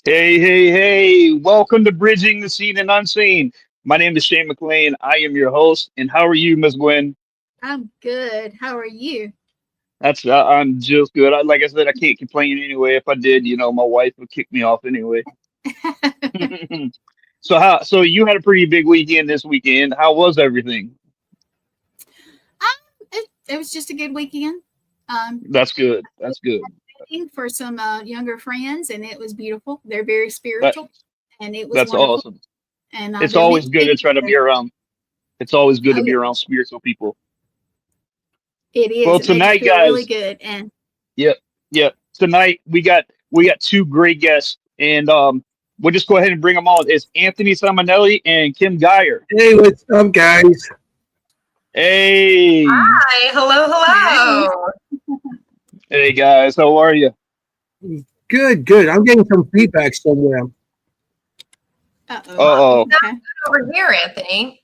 Hey, hey, hey, welcome to Bridging the Seen and Unseen. My name is Shane McLean. I am your host. And how are you, Miss Gwen? I'm good. How are you? I'm just good. Like I said, I can't complain anyway. If I did, my wife would kick me off anyway. So you had a pretty big weekend this weekend. How was everything? it was just a good weekend. Um, That's good. That's good. Waiting for some younger friends, and it was beautiful. They're very That, spiritual, and it was that's wonderful. awesome. And It's they're meant always to good to be. try to So, be around. It's always good oh to be yeah, around spiritual people. it is. Well, It makes you tonight, feel really guys. good. And Yep, yep. Tonight we got two great guests, and we'll just go ahead and bring them on. It's Anthony Simonelli and Kim Geyer. Hey, what's up, guys? Hey, Hi, hello, hey, hello. hey guys, how are you? Good, good. I'm getting some feedback somewhere. uh Uh oh. oh. Not Okay. over here, Anthony.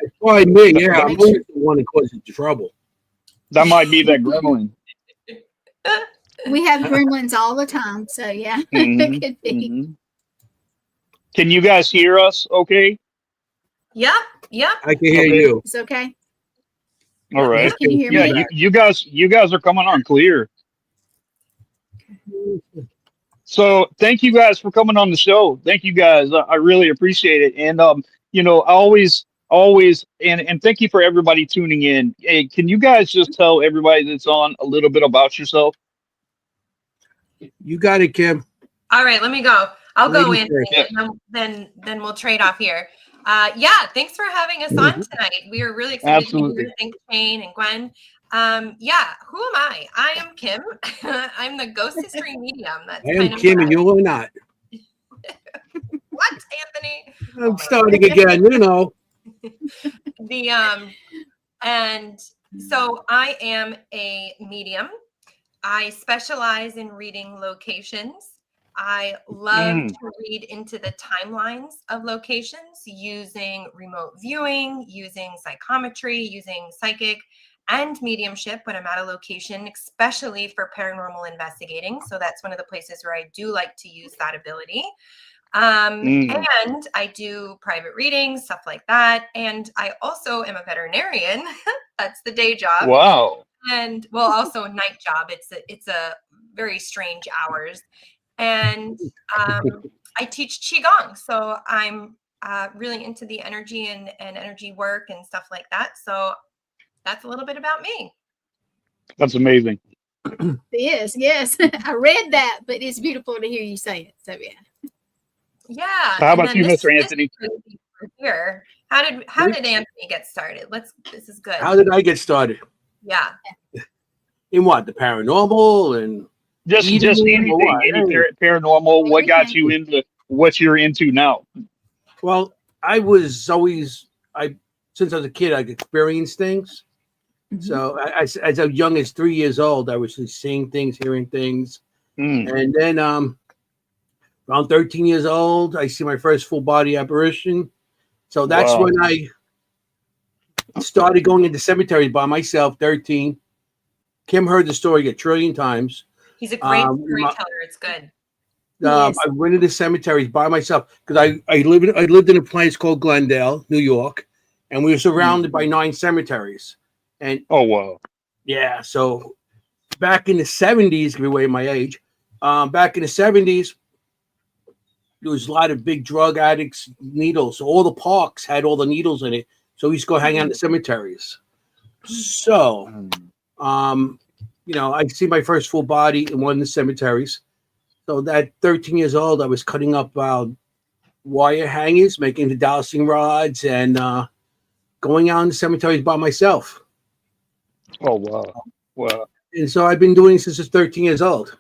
It's probably me. That, Yeah, that I'm Make always sure the one that causes trouble. that might be that gremlin. we have gremlins all the time. So yeah, it hmm could be. hmm Can you guys hear us? Okay. Yep, yep. I can hear Okay. you. It's okay. All Yep. right. Let's Can get you hear Yeah, me? feedback. you guys are coming on clear. So thank you guys for coming on the show. Thank you guys. I really appreciate it. And I always and thank you for everybody tuning in. Hey, can you guys just tell everybody that's on a little bit about yourself? You got it, Kim. All right, let me go. I'll go, Ladies Anthony, first. Yeah, and then we'll trade off here. Yeah, thanks for having us on tonight. We are really excited to be absolutely. here. Thanks, Shane and Gwen. Yeah, who am I? I am Kim. I'm the ghost history medium. That's I am kind of Kim, and you're not. what, Anthony? Oh I'm my starting again. the and so I am a medium. I specialize in reading locations. I love Mm, to read into the timelines of locations using remote viewing, using psychometry, using psychic and mediumship when I'm at a location, especially for paranormal investigating. So that's one of the places where I do like to use that ability. mm. And I do private readings, stuff like that. And I also am a veterinarian. That's the day job. Wow. And well, also a night job. It's a very strange hours. And I teach qigong, so I'm really into the energy and energy work and stuff like that. So that's a little bit about me. That's amazing. Yes, yes. I read that, but it's beautiful to hear you say it. So yeah. Yeah, So how and about then you, this Mr. this Anthony? crazy over here. How did Anthony get started? This is good. How did I get started? Yeah. In what? The paranormal and Just medium or anything, what? any Hey, paranormal. What got Anything. you into what you're into now? well, I was always I since I was a kid, I experienced things. Hmm. So as young as 3 years old, I was just seeing things, hearing things, Mm, and then around 13 years old, I see my first full body apparition. So that's wow. when I started going into cemeteries by myself, 13. Kim heard the story a trillion times. He's a great Um, my, storyteller. It's good. Yes. I went into cemeteries by myself because I lived in a place called Glendale, New York, and we were Mm. surrounded by 9 cemeteries. And Oh wow. yeah, so back in the 70s, give away my age. Back in the 70s, there was a lot of big drug addicts, needles. So all the parks had all the needles in it. So we used to go hang out in the cemeteries. So, Mm. um, I see my first full body in one of the cemeteries. So at 13 years old, I was cutting up wire hangers, making the dowsing rods, and going out in the cemeteries by myself. Oh wow. Wow. And so I've been doing it since I was 13 years old.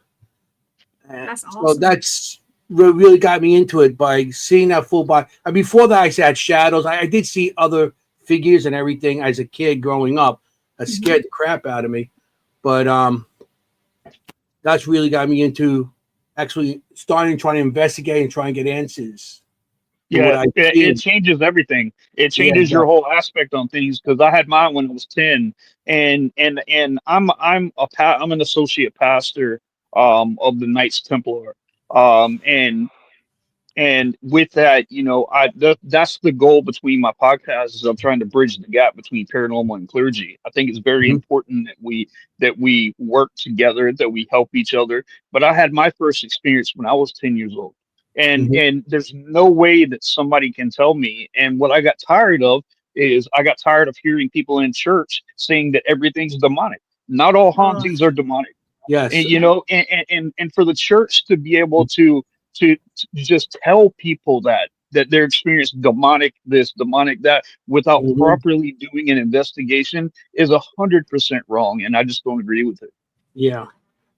And That's so awesome. that's what really got me into it by seeing that full body. And before that, I had shadows. I did see other figures and everything as a kid growing up. That Hmm. scared the crap out of me. But that's really got me into actually starting trying to investigate and try and get answers to what Yeah, I it see. changes everything. It Yeah, changes your whole aspect on things because I had mine when I was 10, and I'm an associate pastor of the Knights Templar, And with that, that's the goal between my podcasts is I'm trying to bridge the gap between paranormal and clergy. I think it's very Mhm. important that we work together, that we help each other. But I had my first experience when I was 10 years old. And Mhm. and there's no way that somebody can tell me. And what I got tired of is I got tired of hearing people in church saying that everything's demonic. Not all Oh, hauntings are demonic. Yes. And and for the church to be able to just tell people that they're experiencing demonic this, demonic that, without Mhm. properly doing an investigation is 100% wrong, and I just don't agree with it. Yeah.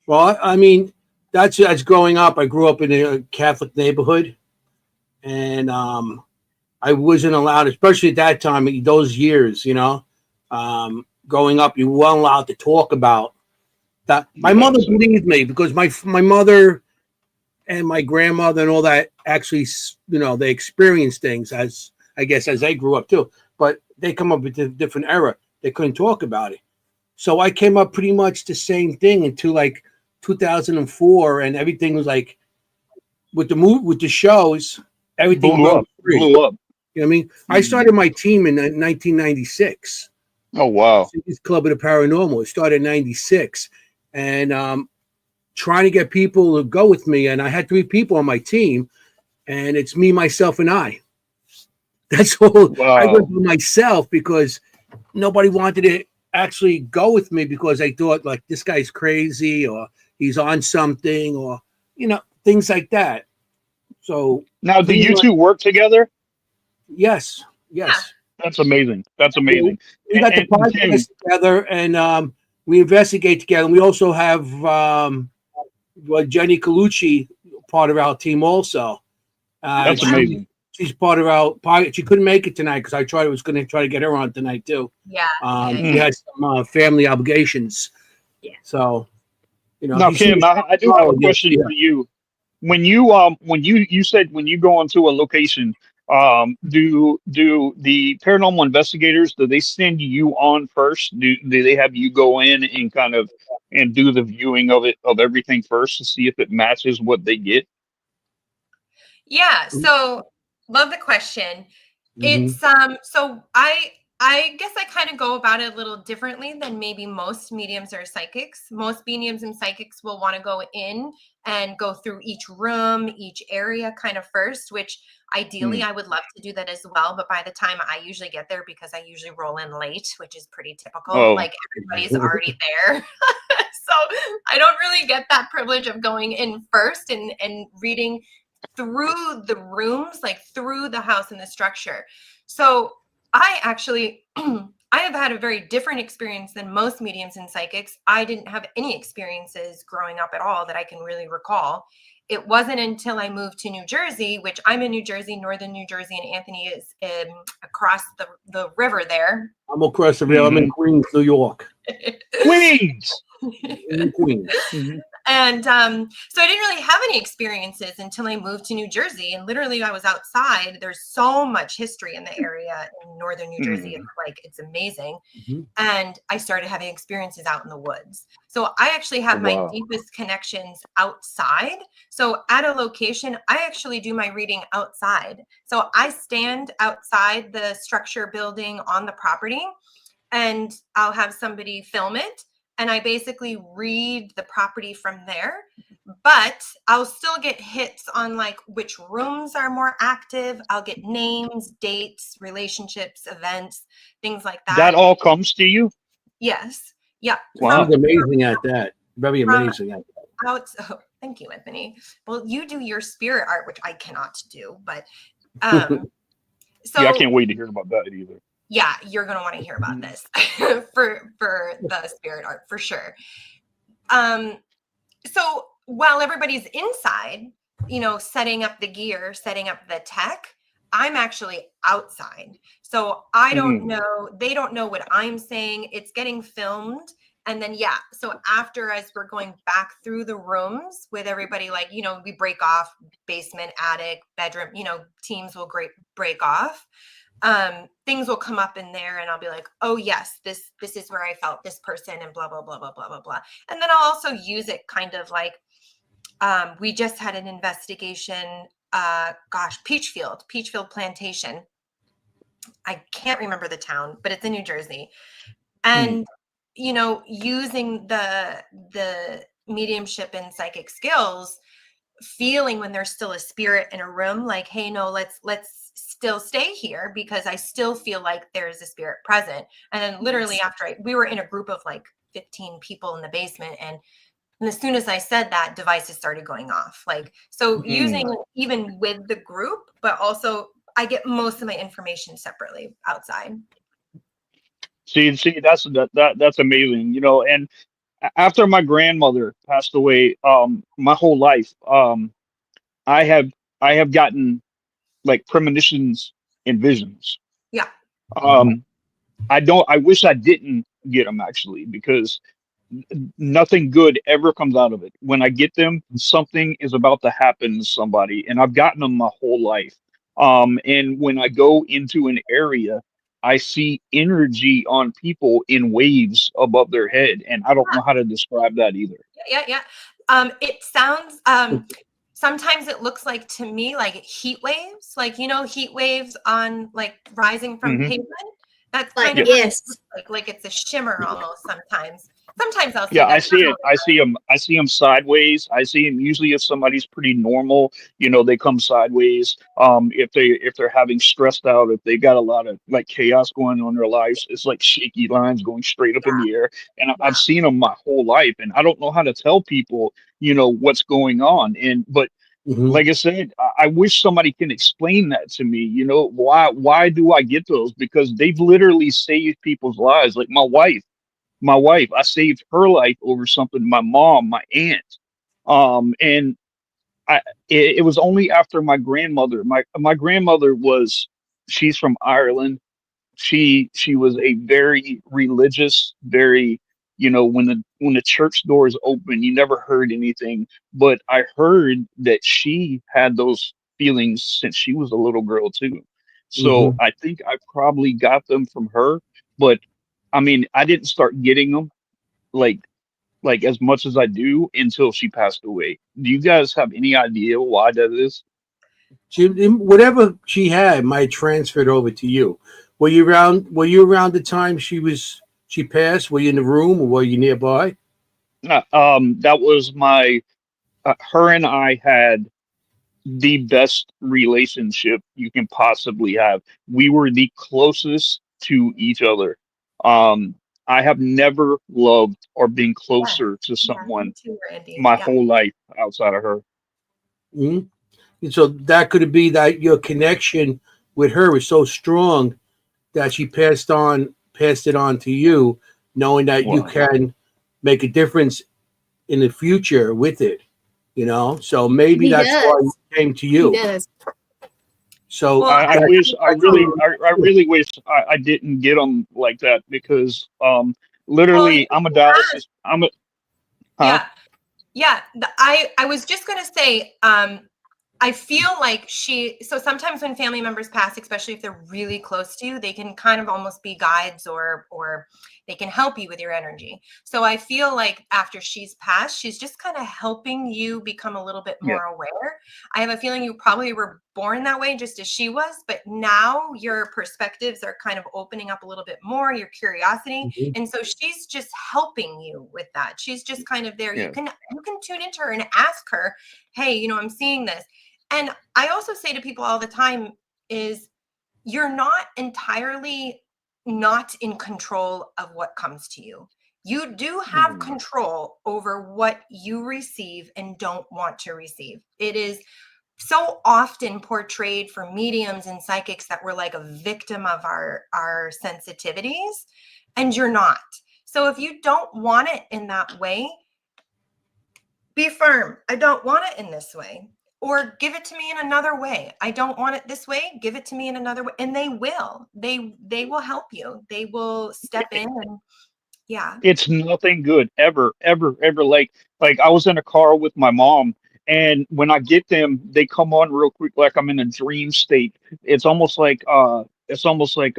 Well, I mean, that's growing up. I grew up in a Catholic neighborhood, and I wasn't allowed, especially at that time, in those years. Growing up, you weren't allowed to talk about that. My Yeah, mother so believed me because my mother and my grandmother and all that actually, they experienced things as I guess as they grew up too. But they come up with a different era. They couldn't talk about it. So I came up pretty much the same thing until like 2004, and everything was like with the shows, everything blew broke up, free. blew up. You know what I mean? I Mhm. started my team in 1996. Oh wow. Cities Club of the Paranormal. It started in '96, and trying to get people to go with me. And I had 3 people on my team, and it's me, myself, and I. That's all. I went Wow. by myself because nobody wanted to actually go with me because they thought like this guy's crazy or he's on something or things like that. So Now, do pretty you much, two work together? yes, Yeah. yes. That's amazing. That's Yeah, amazing. we got the And Tim, podcast together, and we investigate together. We also have Jenny Colucci, part of our team, also. Uh, that's she amazing. she's part of our podcast. She couldn't make it tonight because was going to try to get her on tonight too. Yeah. Yeah. She Mm. had some family obligations, yeah. so Now, Kim, I do have a question yeah. for you. When you said when you go onto a location, do the paranormal investigators, do they send you on first? Do they have you go in and kind of and do the viewing of everything first to see if it matches what they get? Yeah. So love the question. Mhm. It's so I guess I kind of go about it a little differently than maybe most mediums or psychics. Most mediums and psychics will want to go in and go through each room, each area kind of first, which ideally Mm. I would love to do that as well. But by the time I usually get there, because I usually roll in late, which is pretty typical, Oh, like everybody's already there. So I don't really get that privilege of going in first and reading through the rooms, like through the house and the structure. So I actually, I have had a very different experience than most mediums and psychics. I didn't have any experiences growing up at all that I can really recall. It wasn't until I moved to New Jersey, which I'm in New Jersey, northern New Jersey, and Anthony is across the river there. I'm across the river. I'm in hmm. Queens, New York. Queens. In Queens. Mhm. And so I didn't really have any experiences until I moved to New Jersey. And literally, I was outside. There's so much history in the area in northern New Jersey. It's Mm. like, it's amazing. Mhm. And I started having experiences out in the woods. So I actually have my Wow. deepest connections outside. So at a location, I actually do my reading outside. So I stand outside the structure building on the property, and I'll have somebody film it. And I basically read the property from there, but I'll still get hits on like which rooms are more active. I'll get names, dates, relationships, events, things like That that. all comes to you? Yes. Yeah. She's Wow. amazing at that. Very From amazing at that. out. Oh, thank you, Anthony. Well, you do your spirit art, which I cannot do, but um, Yeah, I so can't wait to hear about that either. yeah, you're gonna want to hear about Mhm. this for the spirit art for sure. Um, so while everybody's inside, setting up the gear, setting up the tech, I'm actually outside. So I don't Mhm. know, they don't know what I'm saying. It's getting filmed. And then, yeah, so after, as we're going back through the rooms with everybody, like, we break off basement, attic, bedroom, teams will break off. Things will come up in there and I'll be like, oh yes, this is where I felt this person and blah, blah, blah, blah, blah, blah, blah. And then I'll also use it kind of like, we just had an investigation Peachfield Plantation. I can't remember the town, but it's in New Jersey. And you know, using the mediumship and psychic skills, feeling when there's still a spirit in a room, like, hey, no, let's still stay here because I still feel like there's a spirit present. And then literally after we were in a group of like 15 people in the basement, and as soon as I said that, devices started going off. Like, so using even with the group, but also I get most of my information separately outside. See, that's amazing, you know. And after my grandmother passed away, my whole life, I have I have gotten like premonitions and visions. Yeah. I wish I didn't get them actually, because nothing good ever comes out of it. When I get them, something is about to happen to somebody, and I've gotten them my whole life. And when I go into an area, I see energy on people in waves above their head, and I don't know how to describe that either. Yeah. It sounds, sometimes it looks like to me like heat waves, like, you know, heat waves on like rising from pavement. That's Like, kind of yes. like it's a shimmer almost sometimes. Sometimes I'll see Yeah, that. I see it. I see them. I see them sideways. I see them usually if somebody's pretty normal, you know, they come sideways. If they're having stressed out, if they got a lot of like chaos going on in their lives, it's like shaky lines going straight up in the air. And I've seen them my whole life, and I don't know how to tell people, you know, what's going on. But like I said, I wish somebody can explain that to me. You know, why do I get those? Because they've literally saved people's lives. Like my wife, I saved her life over something. My mom, my aunt, and it was only after my grandmother. My grandmother she's from Ireland. She was a very religious, very, you know, when the church doors open, you never heard anything. But I heard that she had those feelings since she was a little girl too. So I think I probably got them from her. But I mean, I didn't start getting them like as much as I do until she passed away. Do you guys have any idea why that is? Whatever she had might transferred over to you. Were you around the time she passed? Were you in the room or were you nearby? That was my her and I had the best relationship you can possibly have. We were the closest to each other. Um, I have never loved or been closer to someone Me too, Randy. my whole life outside of her. Mhm. And so that could be that your connection with her was so strong that she passed it on to you, knowing that you Wow. can make a difference in the future with it. You know, so maybe He that's why does. it came to He you. does. So Well, I wish I really wish I didn't get them like that, because literally I'm a dialysis. I'm a huh? Yeah. I was just going to say, I feel like so sometimes when family members pass, especially if they're really close to you, they can kind of almost be guides, or they can help you with your energy. So I feel like after she's passed, she's just kind of helping you become a little bit Yeah. more aware. I have a feeling you probably were born that way just as she was, but now your perspectives are kind of opening up a little bit more, your curiosity. And so she's just helping you with that. She's just kind of there. Yeah. You can tune into her and ask her, hey, you know, I'm seeing this. And I also say to people all the time is you're not entirely not in control of what comes to you. You do have control over what you receive and don't want to receive. It is so often portrayed for mediums and psychics that we're like a victim of our sensitivities, and you're not. So if you don't want it in that way, be firm. I don't want it in this way. Or give it to me in another way. I don't want it this way. Give it to me in another way. And they will. They will help you. They will step in and It's nothing good ever, ever, ever. Like I was in a car with my mom, and when I get them, they come on real quick, like I'm in a dream state. It's almost like it's almost like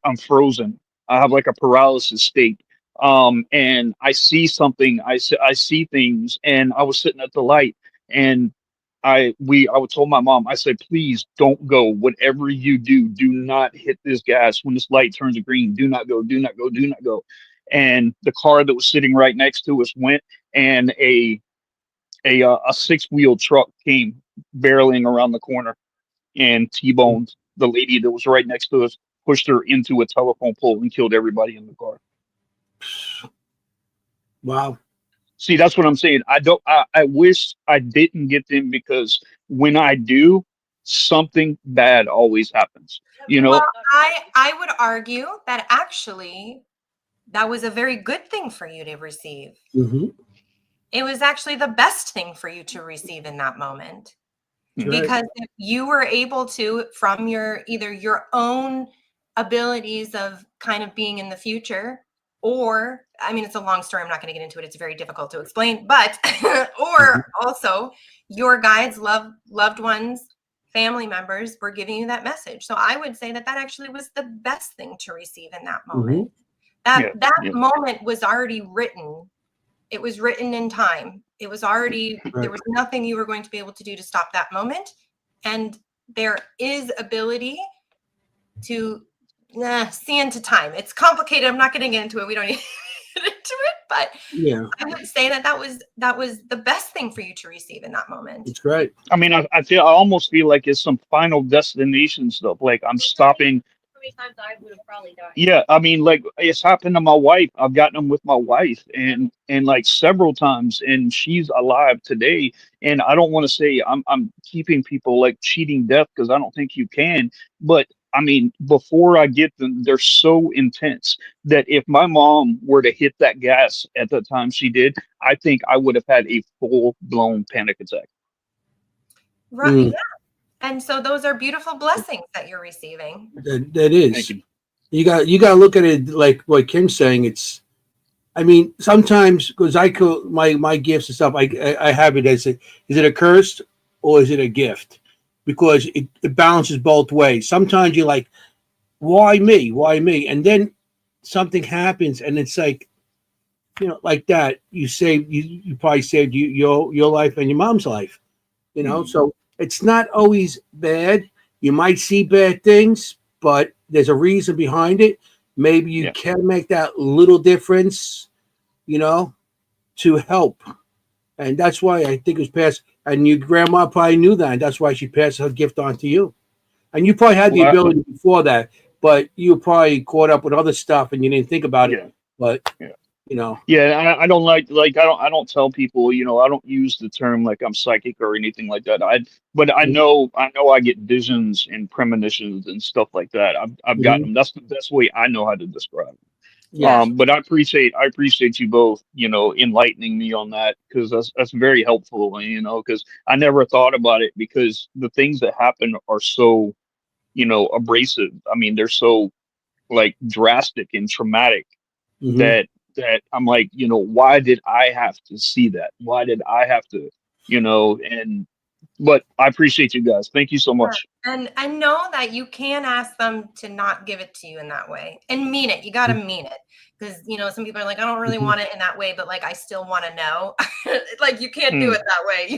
I'm frozen. I have like a paralysis state. And I see something. I see things, and I was sitting at the light, and I told my mom, I said, please don't go. Whatever you do, do not hit this gas when this light turns green. Do not go, do not go, do not go. And the car that was sitting right next to us went, and a 6-wheel truck came barreling around the corner and T-boned the lady that was right next to us, pushed her into a telephone pole and killed everybody in the car. Wow. See, that's what I'm saying. I wish I didn't get them, because when I do, something bad always happens. You know, Well, I would argue that actually that was a very good thing for you to receive. Mm-hmm. It was actually the best thing for you to receive in that moment. Right. Because if you were able to, from either your own abilities of kind of being in the future, or I mean, it's a long story, I'm not going to get into it, it's very difficult to explain, but or also your guides, loved ones, family members were giving you that message. So I would say that actually was the best thing to receive in that moment. That moment was already written. It was written in time. It was already, there was nothing you were going to be able to do to stop that moment. And there is ability to see into time. It's complicated. I'm not going to get into it. We don't need to get into it, but yeah, I would say that was the best thing for you to receive in that moment. it's great. I mean, I almost feel like it's some final destination stuff. Like I'm stopping. How many times I would have probably died. Yeah, I mean, like it's happened to my wife. I've gotten them with my wife, and like several times, and she's alive today. And I don't want to say I'm keeping people like cheating death, because I don't think you can. But I mean, before I get them, they're so intense that if my mom were to hit that gas at the time she did, I think I would have had a full-blown panic attack. Right. Yeah. And so those are beautiful blessings that you're receiving. That is. Thank you. You got to look at it like what Kim's saying. It's, I mean, sometimes because I could my gifts and stuff, I have it as is it a curse or is it a gift? Because it balances both ways. Sometimes you're like, why me? Why me? And then something happens and it's like, like that. You probably saved your life and your mom's life. So it's not always bad. You might see bad things, but there's a reason behind it. Maybe you can make that little difference, to help. And that's why I think it was passed. And your grandma probably knew that. And that's why she passed her gift on to you. And you probably had the ability before that, but you were probably caught up with other stuff and you didn't think about it. But, Yeah, I don't I don't tell people, I don't use the term like I'm psychic or anything like that. But I know I get visions and premonitions and stuff like that. I've gotten them. That's the best way I know how to describe it. Yes. But I appreciate you both, enlightening me on that, because that's very helpful, because I never thought about it, because the things that happen are so, abrasive. I mean, they're so like drastic and traumatic that I'm like, why did I have to see that? Why did I have to, but I appreciate you guys. Thank you so much. And I know that you can ask them to not give it to you in that way and mean it. You got to mean it, because, some people are like, I don't really want it in that way, but like, I still want to know. Like, you can't do it that way.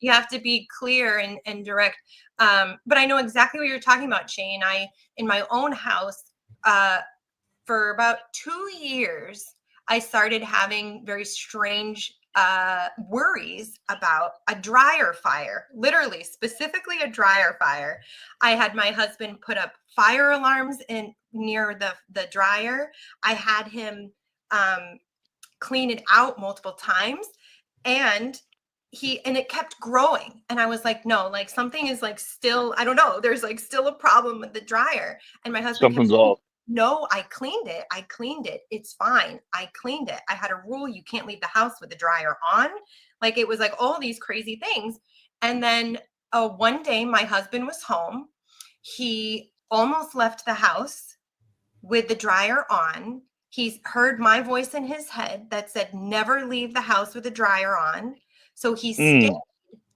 You have to be clear and direct. But I know exactly what you're talking about, Shane. In my own house, for about 2 years, I started having very strange worries about a dryer fire, literally, specifically a dryer fire. I had my husband put up fire alarms near the dryer. I had him clean it out multiple times, and it kept growing. And I was like, no, like something is like still, I don't know, there's like still a problem with the dryer. And my husband Something's off. No, I cleaned it. It's fine. I cleaned it. I had a rule. You can't leave the house with the dryer on. Like, it was like all these crazy things. And then one day my husband was home. He almost left the house with the dryer on. He heard my voice in his head that said, never leave the house with the dryer on. So he stayed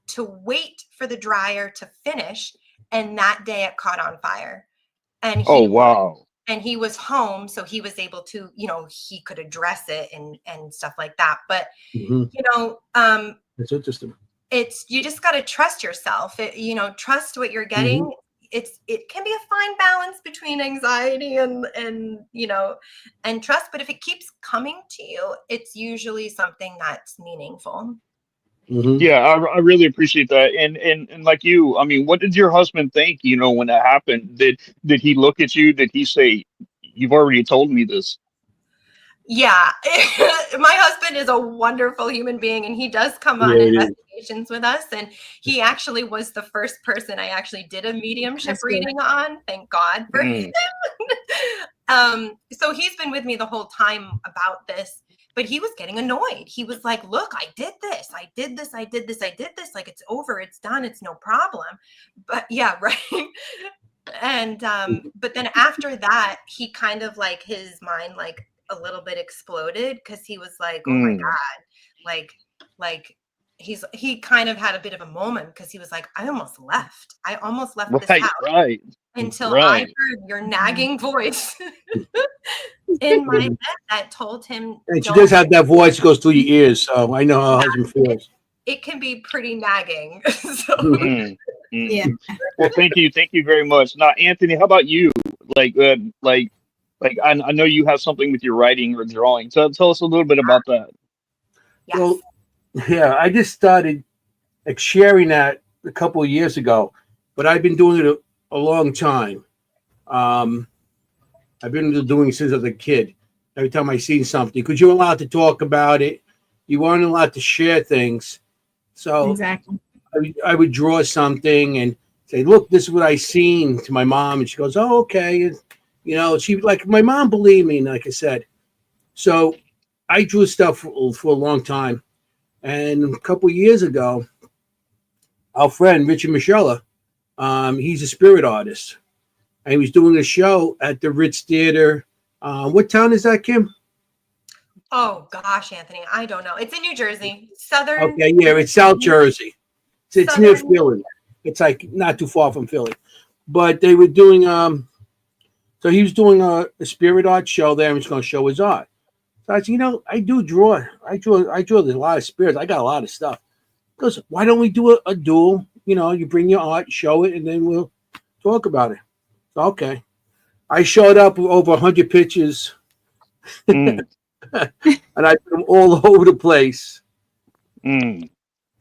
to wait for the dryer to finish. And that day it caught on fire. And wow. And he was home, so he was able to, he could address it and stuff like that. But, that's interesting. it's, you just got to trust yourself. Trust what you're getting. It can be a fine balance between anxiety and trust, but if it keeps coming to you, it's usually something that's meaningful. Yeah, I really appreciate that. And like you, I mean, what did your husband think, when that happened? Did he look at you? Did he say, "You've already told me this"? Yeah, my husband is a wonderful human being, and he does come on Yeah, he is. investigations with us. And he actually was the first person I actually did a mediumship That's good. reading on. Thank God for Mm. him. So he's been with me the whole time about this, but he was getting annoyed. He was like, "Look, I did this, I did this, I did this, I did this. Like, it's over, it's done, it's no problem." But yeah, right. And but then after that, he kind of like, his mind like a little bit exploded, because he was like, "Oh my Mm. God," like he kind of had a bit of a moment, because he was like, I almost left this Right, house right, until I right. heard your nagging voice in my head that told him, And she "Don't." does have that voice that goes through your ears, so I know how her husband feels. It can be pretty nagging. So Mm. Mm. Yeah. Well, thank you very much. Now, Anthony, how about you? Like, I know you have something with your writing or drawing. So tell us a little bit about that. yes. Well, yeah, I just started like sharing that a couple of years ago, but I've been doing it a long time. I've been doing it since I was a kid. Every time I see something, because you're allowed to talk about it, you weren't allowed to share things. So Exactly. I would draw something and say, "Look, this is what I seen," to my mom, and she goes, "Oh, okay." And, she like, my mom believed me, like I said. So I drew stuff for a long time, and a couple of years ago, our friend Richard Michella, he's a spirit artist, and he was doing a show at the Ritz Theater. What town is that, Kim? Oh gosh, Anthony, I don't know. It's in New Jersey, southern. Okay, yeah, it's South Jersey. It's near Southern. Philly. It's like not too far from Philly. But they were doing so he was doing a spirit art show there, and he's going to show his art. So I said, I do draw. I draw a lot of spirits. I got a lot of stuff. He goes, "Why don't we do a duel? You bring your art, show it, and then we'll talk about it." So, okay. I showed up with over 100 pictures, Mm. and I put them all over the place. Mm.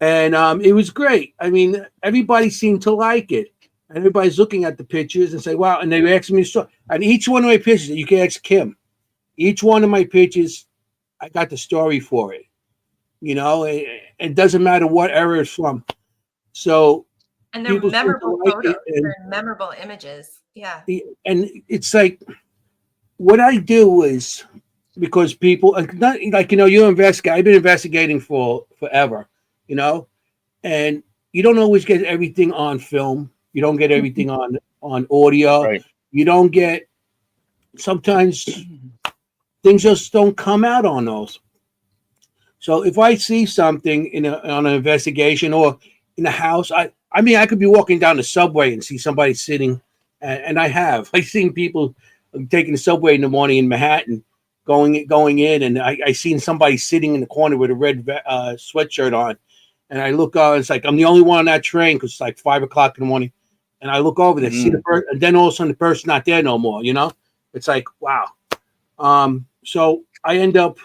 And it was great. I mean, everybody seemed to like it. And everybody's looking at the pictures and say, "Wow." And they were asking me, and each one of my pictures, you can ask Kim, each one of my pictures, I got the story for it. It doesn't matter what era it's from. So, And they're people seem to memorable like photos. it, They're memorable images. Yeah. and it's like, what I do is, because people, not like, you're investigating. I've been investigating for forever, and you don't always get everything on film. You don't get everything on audio. Right. You don't get, sometimes things just don't come out on those. So if I see something on an investigation or in a house, I mean, I could be walking down the subway and see somebody sitting, and I've seen people taking the subway in the morning in Manhattan, going in, and I seen somebody sitting in the corner with a red sweatshirt on, and I look out, it's like I'm the only one on that train because it's like 5 o'clock in the morning, and I look over there, see the person, and then all of a sudden the person's not there no more. It's like, wow. So I end up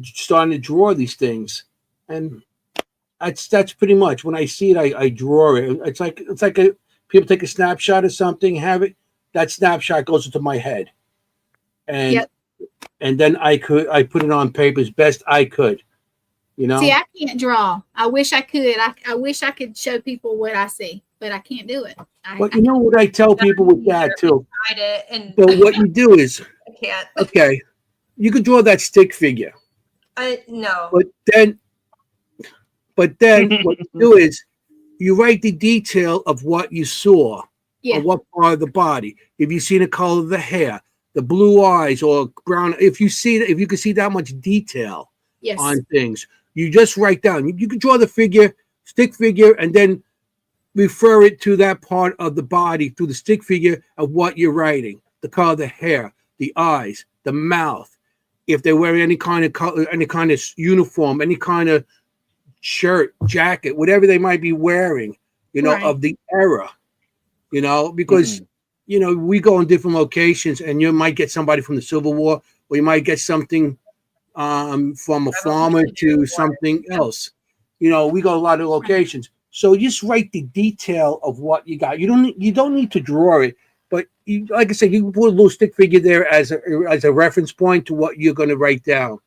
starting to draw these things, and that's pretty much, when I see it, I draw it. It's like people take a snapshot of something, have it, that snapshot goes into my head, and Yep. and then I put it on paper as best I could. See, I can't draw. I wish I could. I wish I could show people what I see, but I can't do it. But you know what I tell people with that too? Tried it, and But what you do is, I can't. okay, you could draw that stick figure, No. but then what you do is you write the detail of what you saw, Yeah. or what part of the body. If you see the color of the hair, the blue eyes or brown, if you can see that much detail Yes. on things, you just write down. You can draw the figure, stick figure, and then refer it to that part of the body through the stick figure of what you're writing. The color of the hair, the eyes, the mouth. If they wear any kind of color, any kind of uniform, any kind of shirt, jacket, whatever they might be wearing, Right. of the era, because we go in different locations, and you might get somebody from the Civil War, or you might get something from a farmer to something else. We go a lot of locations. So just write the detail of what you got. You don't need to draw it, but like I said, you can put a little stick figure there as a reference point to what you're going to write down,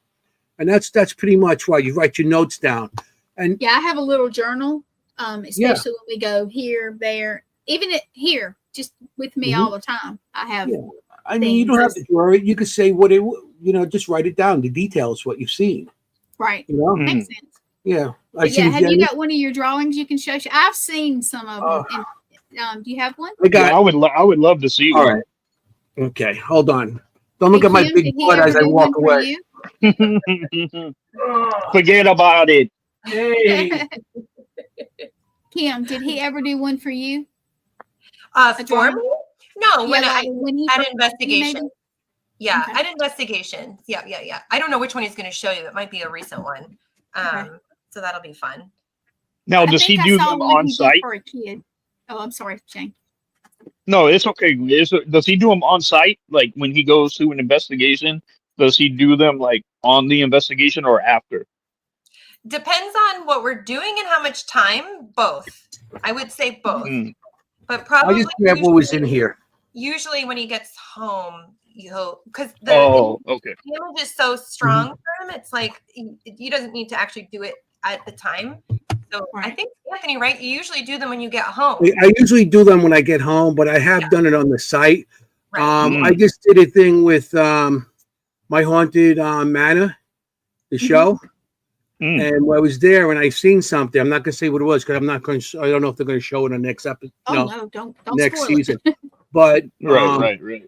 and that's pretty much why you write your notes down. And Yeah, I have a little journal, especially when we go here, there, even here, just with me all the time. I have. Yeah. I mean, you don't have to draw it. You could say what it, just write it down. The details, what you've seen. Right. Makes sense. Yeah. Have you got one of your drawings you can show? I've seen some of them. Do you have one? I would love to see All one. right. Okay, hold on. Don't look at my big butt as I walk away. Forget about it. Hey. Kim, did he ever do one for you? For me? No, when he at investigation. Yeah, Okay. at investigation. Yeah. I don't know which one he's going to show you. It might be a recent one. So that'll be fun. Now, I does he think I do saw them one on he did site? for a kid. Oh, I'm sorry, Shane. No, it's okay. Does he do them on site? Like when he goes to an investigation, does he do them like on the investigation or after? Depends on what we're doing and how much time. Both. I would say both. But probably I just grab what was in here. Usually when he gets home, because the image is so strong for him, it's like he doesn't need to actually do it at the time. So I think, Anthony, right? You usually do them when you get home. I usually do them when I get home, but I have done it on the site. Right. I just did a thing with My Haunted Manor, the show. And I was there and I seen something. I'm not going to say what it was because I don't know if they're going to show it on next episode. No, don't next spoil season. But right.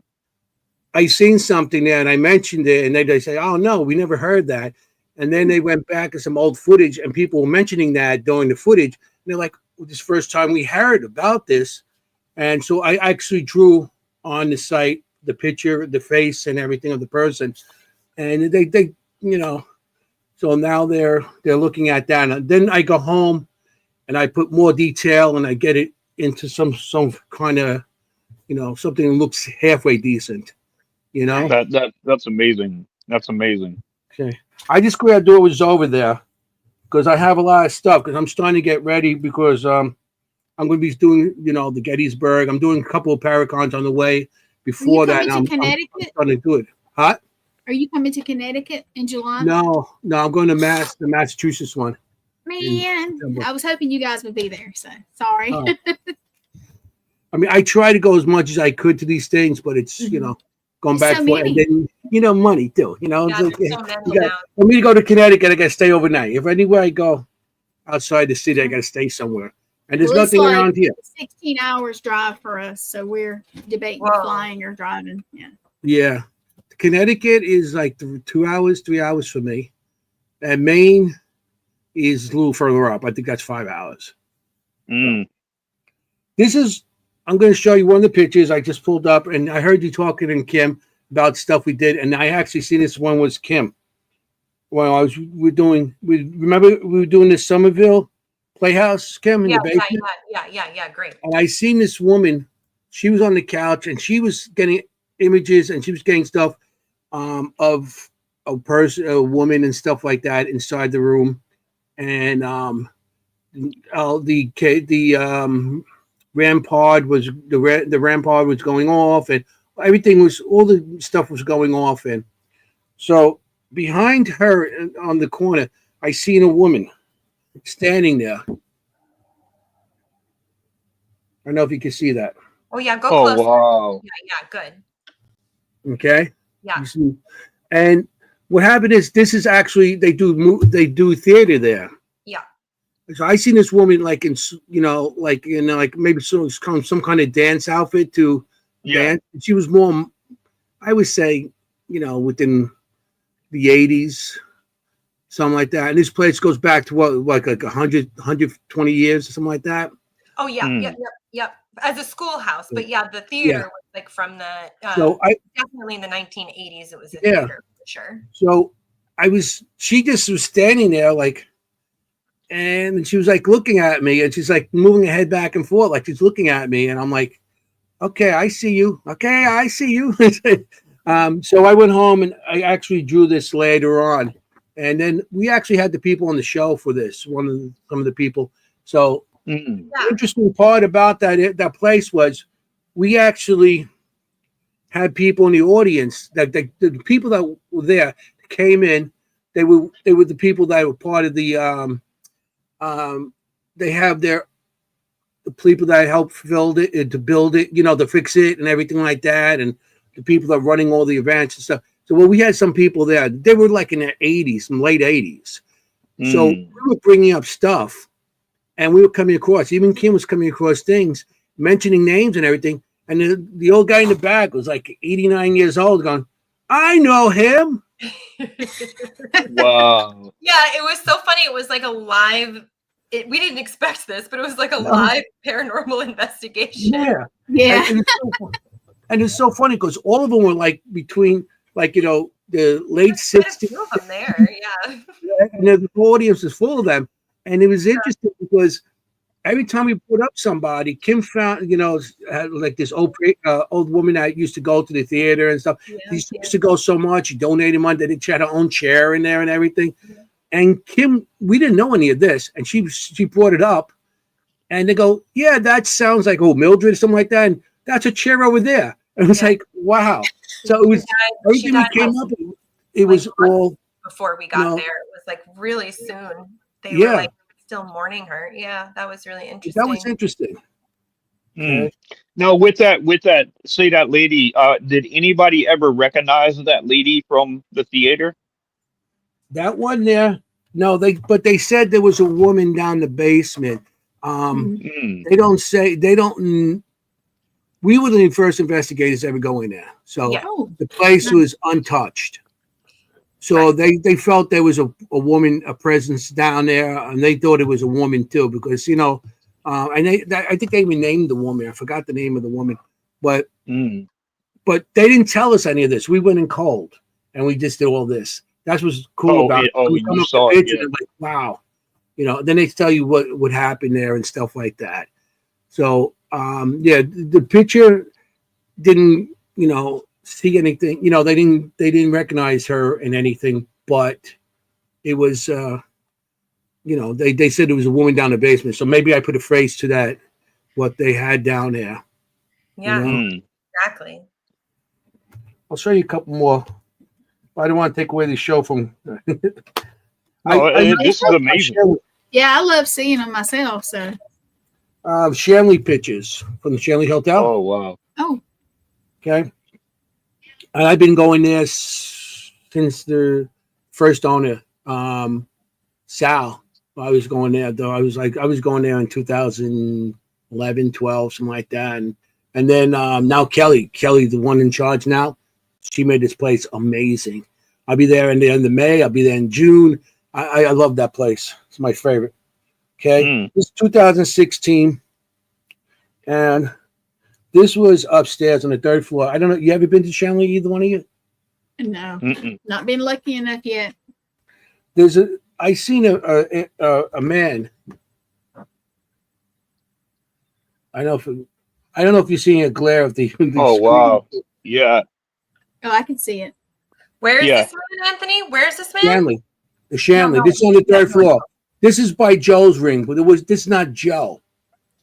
I seen something there and I mentioned it, and they say, "Oh no, we never heard that." And then they went back to some old footage, and people were mentioning that during the footage. And they're like, well, "This is the first time we heard about this." And so I actually drew on the site the picture, the face, and everything of the person. And they so now they're looking at that. And then I go home and I put more detail and I get it into some kind of something that looks halfway decent. That's amazing. That's amazing. Okay. I just grabbed what was over there because I have a lot of stuff because I'm starting to get ready because I'm going to be doing, the Gettysburg. I'm doing a couple of Paracons on the way before that. I'm starting to do it. Huh? Are you coming to Connecticut in July? No, I'm going to the Massachusetts one. Man, I was hoping you guys would be there. So sorry. I mean, I try to go as much as I could to these things, but it's, going back so for it. And then, money too, Yeah, for me to go to Connecticut, I got to stay overnight. If anywhere I go outside the city, I got to stay somewhere. And there's nothing around here. 16 hours drive for us. So we're debating flying or driving. Yeah. Yeah. Connecticut is like 2 hours, 3 hours for me. And Maine is a little further up. I think that's 5 hours. I'm going to show you one of the pictures I just pulled up, and I heard you talking and Kim about stuff we did, and I actually seen this one was Kim. Well, remember we were doing this Somerville Playhouse, Kim, in the basement? Yeah, great. And I seen this woman, she was on the couch, and she was getting images, and she was getting stuff of a person, a woman, and stuff like that inside the room, and the rampart was the rampart was going off, and everything was, all the stuff was going off, and so behind her on the corner, I seen a woman standing there. I don't know if you can see that. Oh yeah, go closer. Wow. Yeah, good. Okay. Yeah. And what happened is, this is actually they do theater there. Yeah. So I seen this woman like in maybe some kind of dance outfit to dance. She was more, I would say, within the 80s, something like that. And this place goes back to like 120 years or something like that. Oh yeah, yep. As a schoolhouse, but the theater was like from the definitely in the 1980s. It was a theater for sure. So she just was standing there like. And she was like looking at me, and she's like moving her head back and forth, like she's looking at me. And I'm like, okay, I see you. Okay, I see you. So I went home and I actually drew this later on. And then we actually had the people on the show for this, some of the people. So Mm. the interesting part about that place was we actually had people in the audience that the people that were there came in. They were the people that were part of the they have the people that helped build it, to build it, to fix it and everything like that, and the people that are running all the events and stuff. So we had some people there. They were like in their 80s, some late 80s. So we were bringing up stuff, and we were coming across. Even Kim was coming across things, mentioning names and everything. And the old guy in the back was like 89 years old, going, "I know him." Wow. Yeah, it was so funny. It was like a live. We didn't expect this, but it was like a live paranormal investigation. Yeah. Yeah. And it's so funny because all of them were like between, like, the late There's quite a 60s. few of them there. Yeah. And the audience was full of them. And it was interesting because every time we put up somebody, Kim found, had like this old woman that used to go to the theater and stuff. Yeah, She used to go so much. She donated money. She had her own chair in there and everything. Yeah. And Kim, we didn't know any of this. And she brought it up. And they go, "Yeah, that sounds like, Mildred," or something like that. And that's a chair over there. And it was like, wow. So it was, everything we came up with, it was all. Before we got there, it was like really soon. They were like still mourning her. Yeah, that was really interesting. That was interesting. Mm. Now, with that, say that lady, did anybody ever recognize that lady from the theater? That one there, no, but they said there was a woman down the basement. They don't. We were the first investigators ever going there, so the place was untouched. So they felt there was a woman, a presence down there, and they thought it was a woman too, because and I think they even named the woman. I forgot the name of the woman, but they didn't tell us any of this. We went in cold, and we just did all this. That's what's cool about it. You saw it, yeah. Like, wow, Then they tell you what happened there and stuff like that. So the picture didn't see anything. They didn't recognize her in anything, but it was they said it was a woman down the basement. So maybe I put a phrase to that, what they had down there. Yeah, exactly. I'll show you a couple more. I don't want to take away the show from. This is amazing. Yeah, I love seeing them myself. So. Shanley pictures from the Shanley Hotel. Oh wow. Oh. Okay. And I've been going there since the first owner, Sal. I was going there though. I was going there in 2011, 12, something like that. And then now Kelly, the one in charge now, she made this place amazing. I'll be there in the end of May. I'll be there in June. I love that place. It's my favorite. Okay. This is 2016. And this was upstairs on the third floor. I don't know. You ever been to Shanley, either one of you? No, not been lucky enough yet. I seen a man. I don't know if you're seeing a glare of the oh screen. Wow. Yeah. Oh, I can see it. Where is this man, Anthony? Where's this man? Shanley. The Shanley. No, this is on the third floor. This is by Joe's ring, but this is not Joe.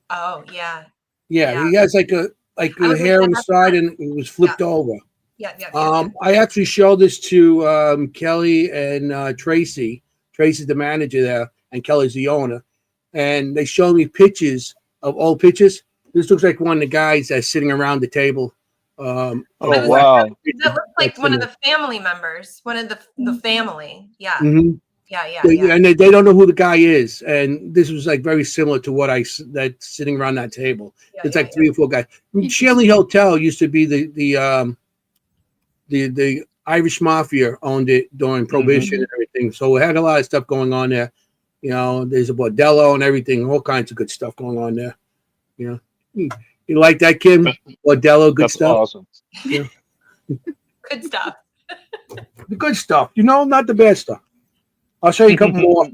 Oh yeah. Yeah, he has like a hair on the side, and it was flipped over. Yeah. I actually showed this to Kelly and Tracy. Tracy's the manager there, and Kelly's the owner. And they showed me pictures of old pictures. This looks like one of the guys that's sitting around the table. Oh wow! That looks like one of the family members. One of the family. Yeah. Mm-hmm. Yeah. And they don't know who the guy is. And this was like very similar to what that's sitting around that table. It's like 3 or 4 guys. Shanley Hotel used to be the Irish Mafia owned it during Prohibition and everything. So it had a lot of stuff going on there. There's a bordello and everything, all kinds of good stuff going on there. You like that, Kim? Bordello, good stuff. Awesome. Yeah. Good stuff. The good stuff, not the bad stuff. I'll show you a couple more.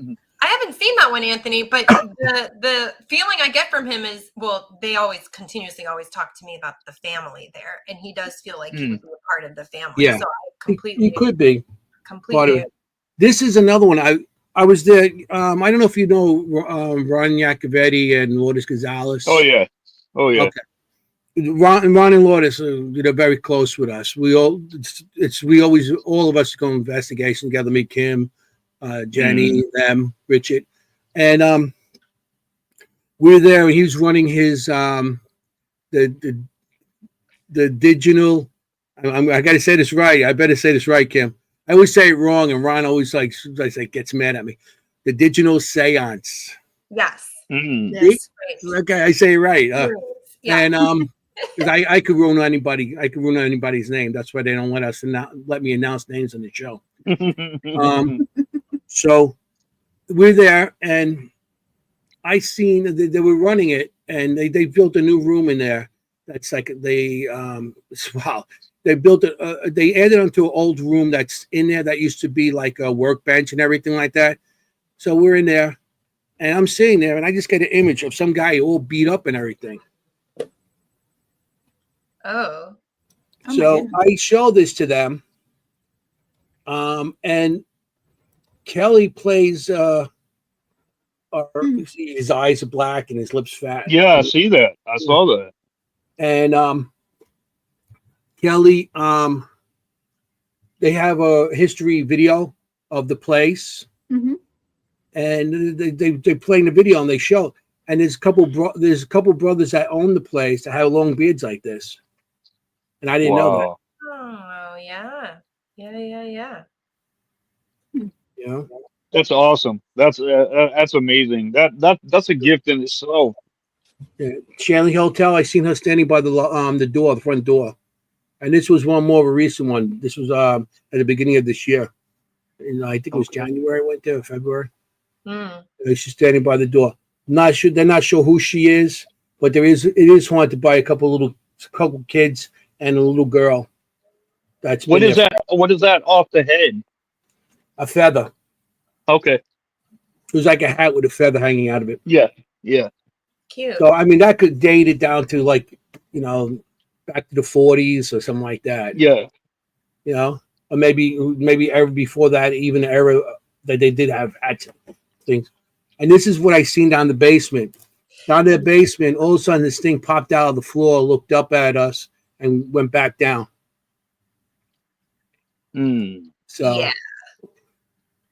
I haven't seen that one, Anthony, but the feeling I get from him is, well, they always continuously always talk to me about the family there, and he does feel like he would be a part of the family. Yeah. So I He completely, could be. Part completely. of, this is another one. I was there. I don't know if you know Ron Iacovetti and Lourdes Gonzalez. Oh yeah. Okay. Ron and Lourdes are very close with us. We always all of us go investigation together. Me, Kim, Jenny, them, Richard, and we're there. And he was running his the digital. I got to say this right. I better say this right, Kim. I always say it wrong, and Ron always gets mad at me. The digital seance. Yes. Yes. Okay, I say it right. Yeah. And because I could ruin anybody. I could ruin anybody's name. That's why they don't let me announce names on the show. So we're there, and I seen that they were running it, and they built a new room in there. That's like wow. They built it. They added onto an old room that's in there that used to be like a workbench and everything like that. So we're in there, and I'm sitting there, and I just get an image of some guy all beat up and everything. Oh. So I show this to them, and Kelly plays. You see his eyes are black and his lips fat. Yeah, I see that. I saw that. And Kelly, they have a history video of the place, Mhm. and they playing the video and they show. And there's a couple brothers that own the place that have long beards like this, and I didn't know that. Oh yeah. You know, That's awesome. That's amazing. That's a gift in itself. Shanley Hotel. I seen her standing by the door, the front door, and this was one more of a recent one. This was at the beginning of this year, and I think it was January. I went there, February. She's standing by the door. Not sure. They're not sure who she is, but it is haunted by a couple kids and a little girl. That's What is that? What is that off the head? A feather. Okay. It was like a hat with a feather hanging out of it. Yeah. Cute. So I mean, that could date it down to back to the 40s or something like that. Yeah. Or maybe ever before that, even the era that they did have hats things. And this is what I seen down the basement. Down the basement, all of a sudden this thing popped out of the floor, looked up at us, and went back down. So yeah.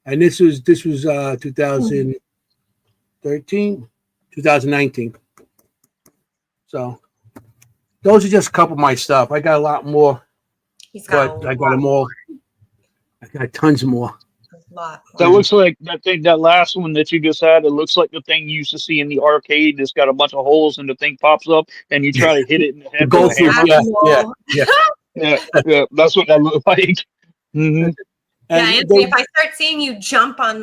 And this was 2013, 2019. So those are just a couple of my stuff. I got a lot more, but I got them all. I got tons more. That looks like that last one that you just had. It looks like the thing you used to see in the arcade. It's got a bunch of holes and the thing pops up and you try to hit it in the head. Go through, yeah. That's what that looked like. Mm-hmm. Yeah, Anthony, if I start seeing you jump on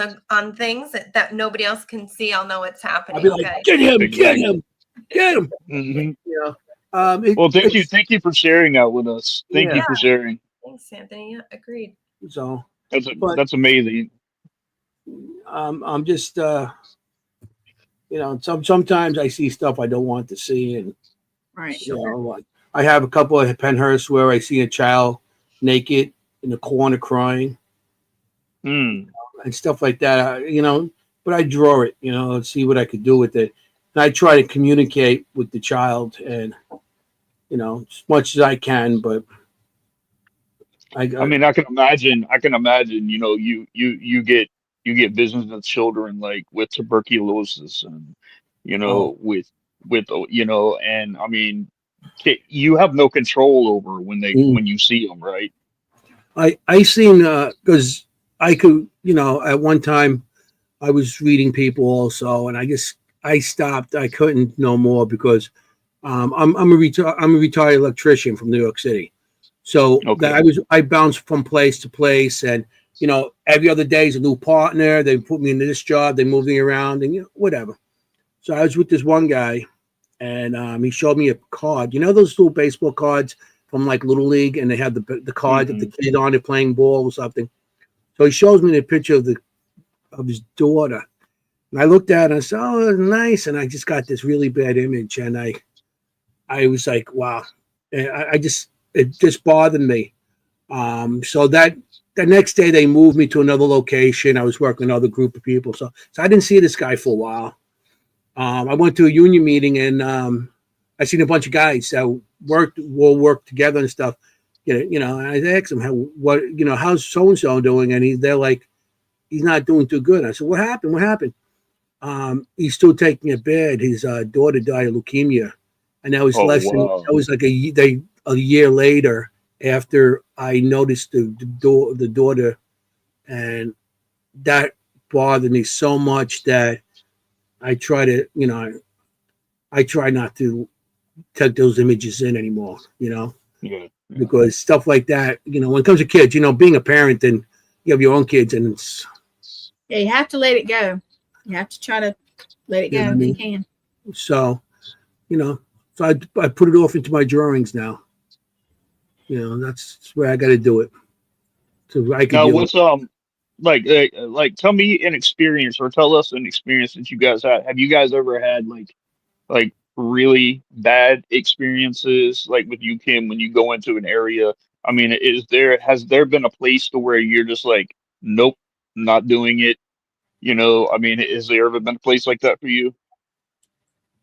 things that nobody else can see, I'll know what's happening. I'll be like, okay? get him. Mm-hmm. Yeah. Well, thank you for sharing that with us. Thank you for sharing. Thanks, Anthony. Yeah, agreed. So that's amazing. I'm just sometimes I see stuff I don't want to see, and Right. like I have a couple of Penhurst where I see a child naked in the corner crying. And stuff like that, but I draw it, and see what I could do with it. And I try to communicate with the child and, as much as I can, but I mean, I can imagine, you get business with children, like with tuberculosis and, with, and I mean, you have no control over when you see them, right? I seen, because I could, at one time I was reading people also, and I stopped. I couldn't no more because I'm a retired electrician from New York City. So I bounced from place to place, and every other day is a new partner. They put me into this job, they move me around, and whatever. So I was with this one guy, and he showed me a card. Those little baseball cards from like Little League, and they have the card of the kid on it playing ball or something. So he shows me the picture of his daughter, And I looked at it and I said, oh, nice. And I just got this really bad image. And I was like, wow. And it just bothered me. So that the next day they moved me to another location. I was working with another group of people. So I didn't see this guy for a while. I went to a union meeting and I seen a bunch of guys that will work together and stuff. And I asked them how's so and so doing, and they're like, he's not doing too good. I said, what happened? What happened? He's still taking it bad. His daughter died of leukemia, and that was Wow. that was like a year later after I noticed the daughter, and that bothered me so much that I try to I try not to take those images in anymore. Yeah. Because stuff like that, when it comes to kids, being a parent and you have your own kids, and it's Yeah, you have to let it go. You have to try to let it go if you can. so, so I put it off into my drawings now. That's where I got to do it. So I can Now, deal what's like? Tell me an experience, or tell us an experience that you guys had. Have you guys ever had like really bad experiences, like with you, Kim, when you go into an area? I mean, has there been a place to where you're just like, nope, not doing it? I mean, has there ever been a place like that for you?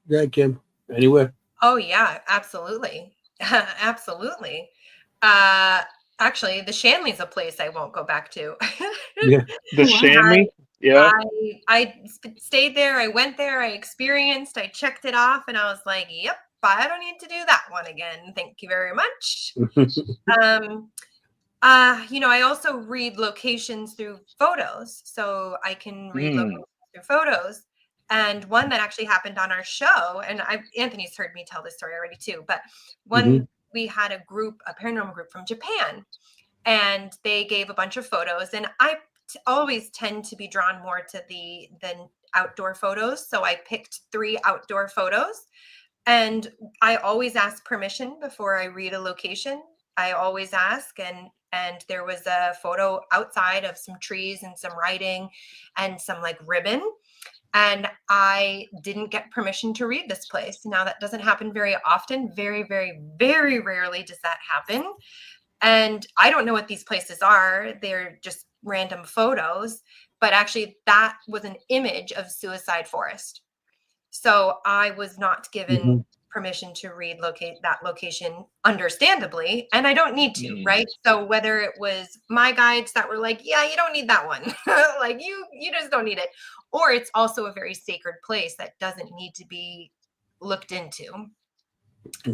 yeah, Kim. Anywhere. Oh yeah, absolutely. Absolutely. Uh Actually, the Shanley's a place I won't go back to. Yeah. The Wow. Shanley? Yeah. Stayed there, I went there, I experienced, I checked it off, and I was like, yep, I don't need to do that one again. Thank you very much. I also read locations through photos. So I can read Mm. locations through photos. And one that actually happened on our show, and Anthony's heard me tell this story already too, but one we had a paranormal group from Japan, and they gave a bunch of photos, and I always tend to be drawn more to the outdoor photos. So I picked 3 outdoor photos, and I always ask permission before I read a location. I always ask, and there was a photo outside of some trees and some writing and some like ribbon, and I didn't get permission to read this place. Now that doesn't happen very often. Very, very, very rarely does that happen. And I don't know what these places are. They're just random photos, but actually that was an image of Suicide Forest. So I was not given permission to relocate that location, understandably, and I don't need to, Mm. right? So whether it was my guides that were like, yeah, you don't need that one, like you just don't need it, or it's also a very sacred place that doesn't need to be looked into.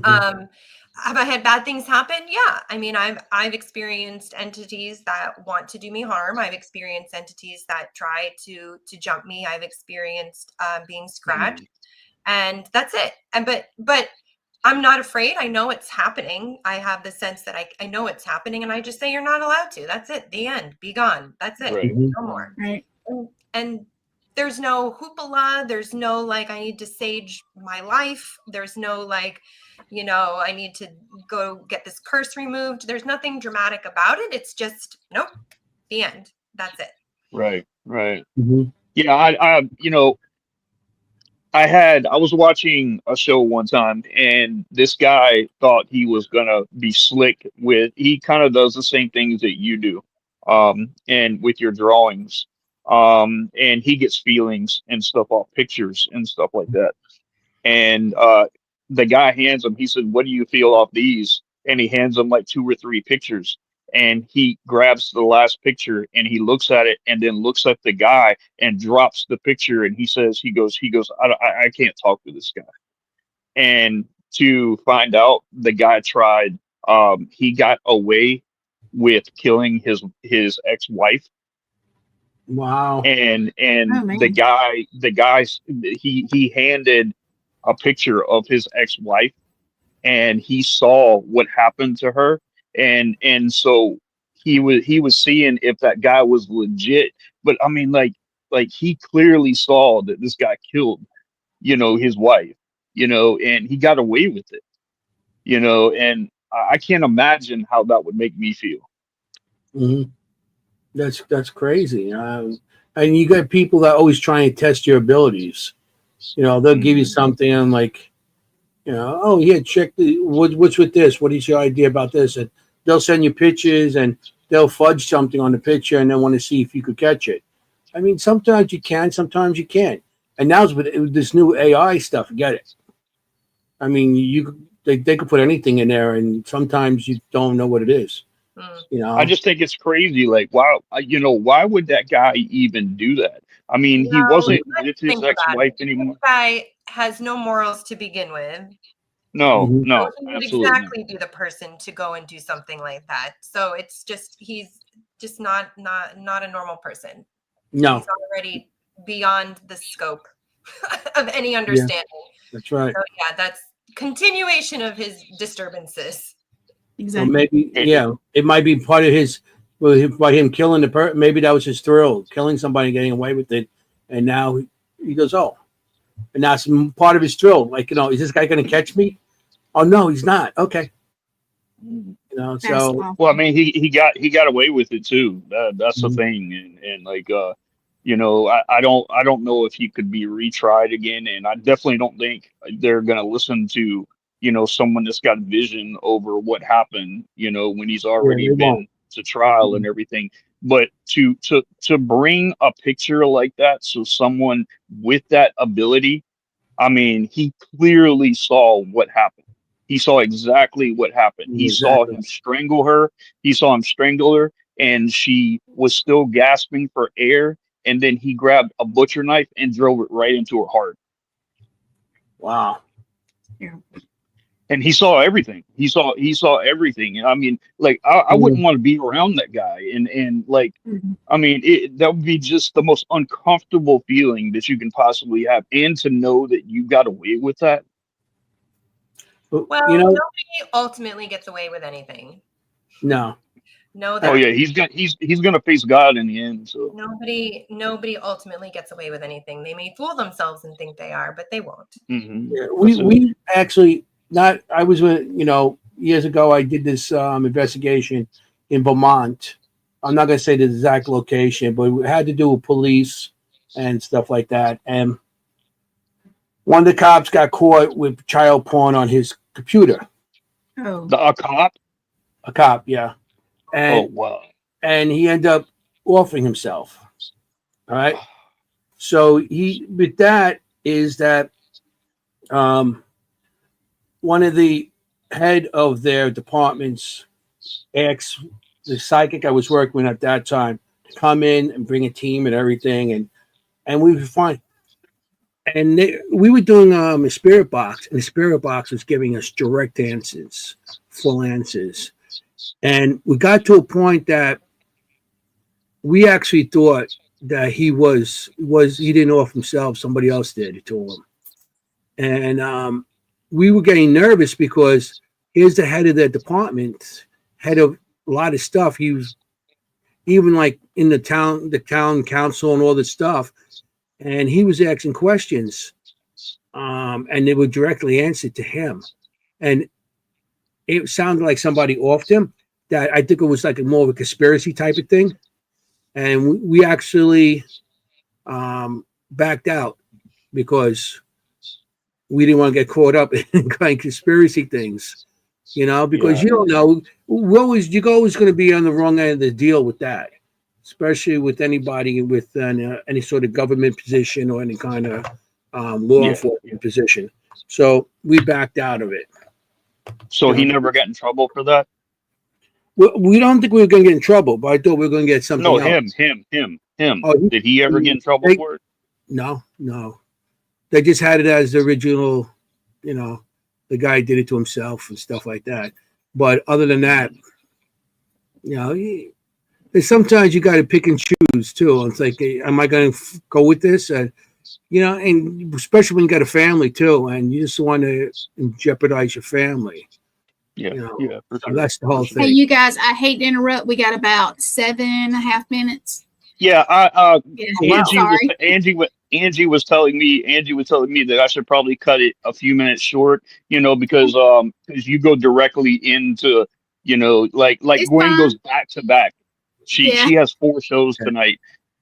Have I had bad things happen? Yeah. I mean, I've experienced entities that want to do me harm. I've experienced entities that try to jump me. I've experienced being scratched, and that's it. And but I'm not afraid. I know it's happening. I have the sense that I know it's happening, and I just say you're not allowed to. That's it. The end. Be gone. That's it. Right. No more. Right. And there's no hoopla. There's no like I need to sage my life. There's no like, I need to go get this curse removed. There's nothing dramatic about it. It's just nope. The end. That's it. Right. Right. Yeah. I was watching a show one time, and this guy thought he was gonna be slick he kind of does the same things that you do, and with your drawings, and he gets feelings and stuff off pictures and stuff like that. And the guy hands him, he said, "What do you feel off these?" And he hands him like 2 or 3 pictures. And he grabs the last picture and he looks at it and then looks at the guy and drops the picture. And he goes, I can't talk to this guy. And to find out, the guy tried, he got away with killing his ex-wife. Wow. And Oh, man. he handed a picture of his ex-wife, and he saw what happened to her, and so he was seeing if that guy was legit. But I mean, like he clearly saw that this guy killed his wife, and he got away with it, and I can't imagine how that would make me feel. That's crazy. And you got people that always try and test your abilities. You know, they'll give you something and like, you know, oh yeah, check what's with this? What is your idea about this? And they'll send you pictures and they'll fudge something on the picture and then want to see if you could catch it. I mean, sometimes you can, sometimes you can't. And now with this new AI stuff, get it. I mean, they could put anything in there, and sometimes you don't know what it is. You know, I just think it's crazy. Like, wow, why would that guy even do that? I mean, he wasn't with his think about ex-wife it. anymore. This guy has no morals to begin with. No, Mhm. no, So he would absolutely not. exactly be the person to go and do something like that. So it's just he's just not a normal person. no, He's already beyond the scope of any understanding. that's right. So yeah, that's continuation of his disturbances. Well, Exactly. maybe, yeah, it might be part of his, by him killing the person. Maybe that was his thrill, killing somebody, and getting away with it. And now he goes, oh, and that's part of his thrill. Like, you know, is this guy going to catch me? Oh no, he's not. Okay, you know. That's So awful. Well, I mean, he got away with it too. That's the Mhm. thing, and like, I don't know if he could be retried again, and I definitely don't think they're gonna listen to someone that's got vision over what happened, when he's already they won't. been to trial and everything. But to bring a picture like that, so someone with that ability, I mean, he clearly saw what happened. He saw exactly what happened. He saw Exactly. him strangle her. He saw him strangle her, and she was still gasping for air. And then he grabbed a butcher knife and drove it right into her heart. Wow. And he saw everything. He saw everything. I mean, like I wouldn't want to be around that guy. And like, Mhm. I mean, that would be just the most uncomfortable feeling that you can possibly have, and to know that you got away with that. But, Well, you know, nobody ultimately gets away with anything. no. Know that. Oh yeah, he's gonna face God in the end. So Nobody ultimately gets away with anything. They may fool themselves and think they are, but they won't. Yeah, we actually not. I was with, you know, years ago. I did this investigation in Vermont. I'm not going to say the exact location, but it had to do with police and stuff like that. And one of the cops got caught with child porn on his computer. Oh, a cop. A cop, yeah, Oh and wow. he ended up offing himself. All right. So he with that is that one of the head of their departments asked the psychic I was working with at that time to come in and bring a team and everything, and we were fine. And we were doing a spirit box, and the spirit box was giving us direct answers, full answers, and we got to a point that we actually thought that he didn't offer himself, somebody else did it to him, and we were getting nervous because here's the head of the department, head of a lot of stuff. He was even like in the town council and all this stuff, and he was asking questions, and they were directly answered to him, and it sounded like somebody offed him. That I think it was like more of a conspiracy type of thing, and we actually backed out because we didn't want to get caught up in kind of conspiracy things, you know, because you don't know. You're always going to be on the wrong end of the deal with that, especially with anybody with any sort of government position or any kind of law enforcement position. So we backed out of it. So he never got in trouble for that? We don't think we were going to get in trouble, but I thought we were going to get something else. Him. Oh, Did he ever get in trouble for it? No. They just had it as the original, you know, the guy did it to himself and stuff like that. But other than that, you know, sometimes you got to pick and choose too. It's like, am I going to go with this? And, you know, and especially when you got a family too, and you just want to jeopardize your family. Yeah, You know, yeah, for so sure. that's the whole hey, thing. you guys, I hate to interrupt. We got about 7.5 minutes. Yeah, Yeah, sorry. Angie was telling me that I should probably cut it a few minutes short, because you go directly into, like It's Gwen fine. goes back to back. She Yeah. has 4 shows tonight.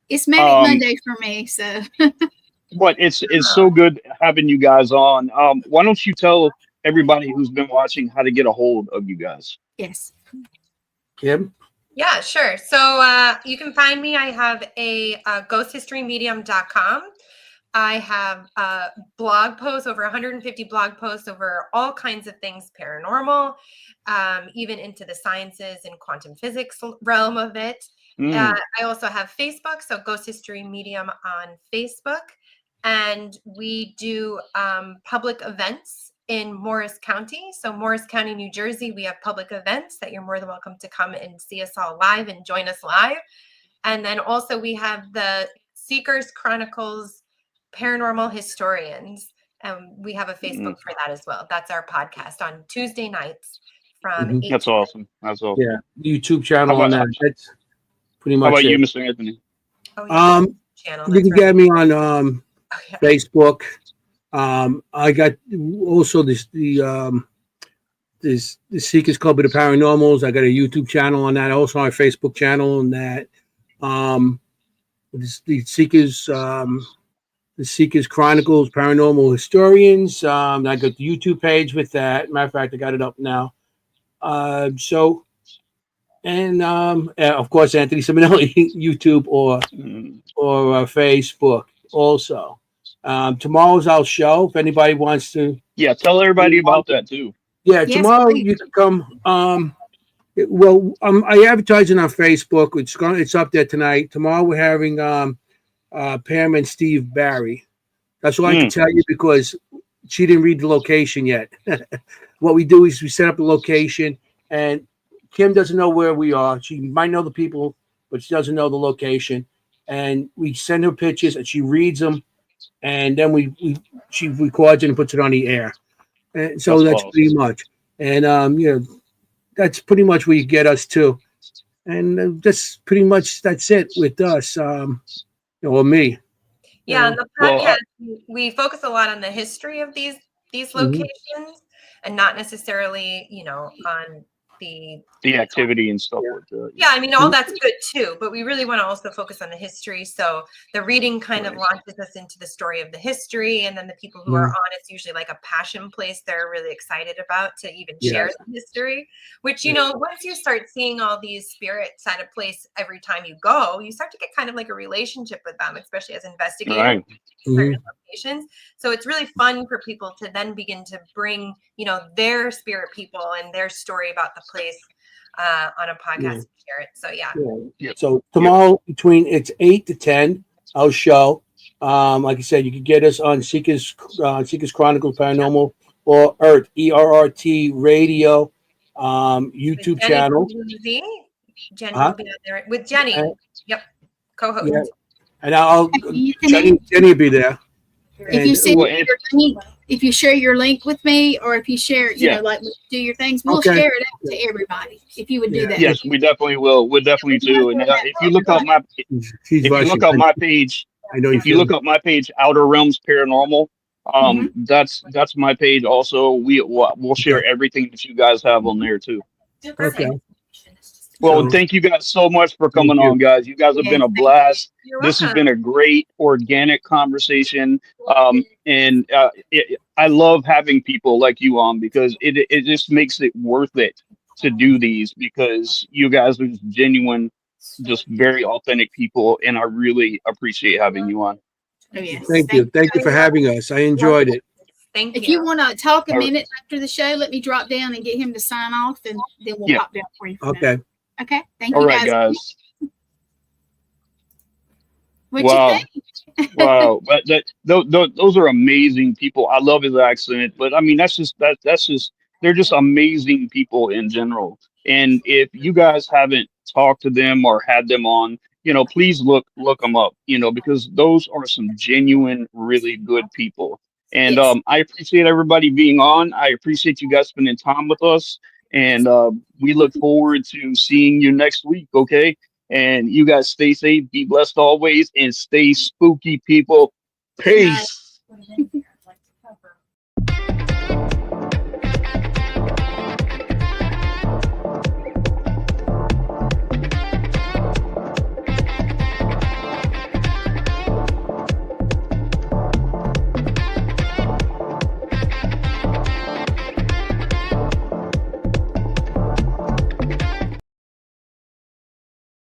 It's Manic Um, Monday for me, so but it's so good having you guys on. Why don't you tell everybody who's been watching how to get a hold of you guys? yes. Kim? Yeah, sure. So you can find me. I have a ghosthistorymedium.com. I have blog posts, over 150 blog posts over all kinds of things paranormal, even into the sciences and quantum physics realm of it. Mm. I also have Facebook, so Ghost History Medium on Facebook. And we do public events in Morris County. So Morris County, New Jersey, we have public events that you're more than welcome to come and see us all live and join us live. And then also we have the Seekers Chronicles Paranormal Historians. And we have a Facebook for that as well. That's our podcast on Tuesday nights from 8 That's to awesome. That's awesome. Yeah, YouTube channel How on about- that. That's pretty How much about it. you, Mr. Anthony? Oh, yeah, channel. You That's can right. get me on Oh, yeah. Facebook. I got also the Seekers Club of the Paranormals. I got a YouTube channel on that. Also, my Facebook channel on that. The Seekers Chronicles Paranormal Historians. I got the YouTube page with that. Matter of fact, I got it up now. Of course, Anthony Simonelli, YouTube or Facebook also. Tomorrow's our show. If anybody wants to, Yeah, tell everybody about that too. yeah, Yes, tomorrow please. you can come. I advertise it on Facebook. It's up there tonight. Tomorrow we're having Pam and Steve Barry. That's all I can tell you because she didn't read the location yet. What we do is we set up the location, and Kim doesn't know where we are. She might know the people, but she doesn't know the location. And we send her pictures, and she reads them, and then she records it and puts it on the air. And so that's awesome. pretty much. And that's pretty much where you get us to. And that's it with us. Or me. Yeah, on the Well, podcast, we focus a lot on the history of these locations and not necessarily, on the activity and stuff like that. yeah, I mean, all that's good too, but we really want to also focus on the history. So the reading kind of launches us into the story of the history, and then the people who are on it's usually like a passion place they're really excited about to even share the history, which, once you start seeing all these spirits at a place every time you go, you start to get kind of like a relationship with them, especially as investigators. Right. Certain locations. So it's really fun for people to then begin to bring, their spirit people and their story about the place on a podcast and share it. So yeah. Yep. So tomorrow it's 8 to 10, our show. Like I said, you can get us on Seekers Chronicles Paranormal or ERT, ERRT Radio YouTube channel. Jenny will be on there with Jenny. Yep. Co-host. Yeah. And Jenny will be there. If you send your link, if you share your link with me, or if you share, like do your things, we'll share it out to everybody. If you would do that. Yes, we definitely will. We'll definitely do. And if you look up my page, if you look up my page, Outer Realms Paranormal, that's my page. Also, we'll share everything that you guys have on there too. Okay. Well, thank you guys so much for coming on, guys. You guys have been a blast. This has been a great organic conversation. I love having people like you on because it just makes it worth it to do these because you guys are just genuine, just very authentic people. And I really appreciate having you on. Oh, yes. Thank you. Thank you for having us. I enjoyed it. Thank you. If you want to talk a minute after the show, let me drop down and get him to sign off, and then we'll pop down for you. Okay. Okay. Thank All you, right, guys. What you think? Wow. But those are amazing people. I love his accent, but I mean, that's just they're just amazing people in general. And if you guys haven't talked to them or had them on, please look them up, because those are some genuine, really good people. And I appreciate everybody being on. I appreciate you guys spending time with us. And we look forward to seeing you next week. Okay. And you guys stay safe, be blessed always, and stay spooky, people. Peace.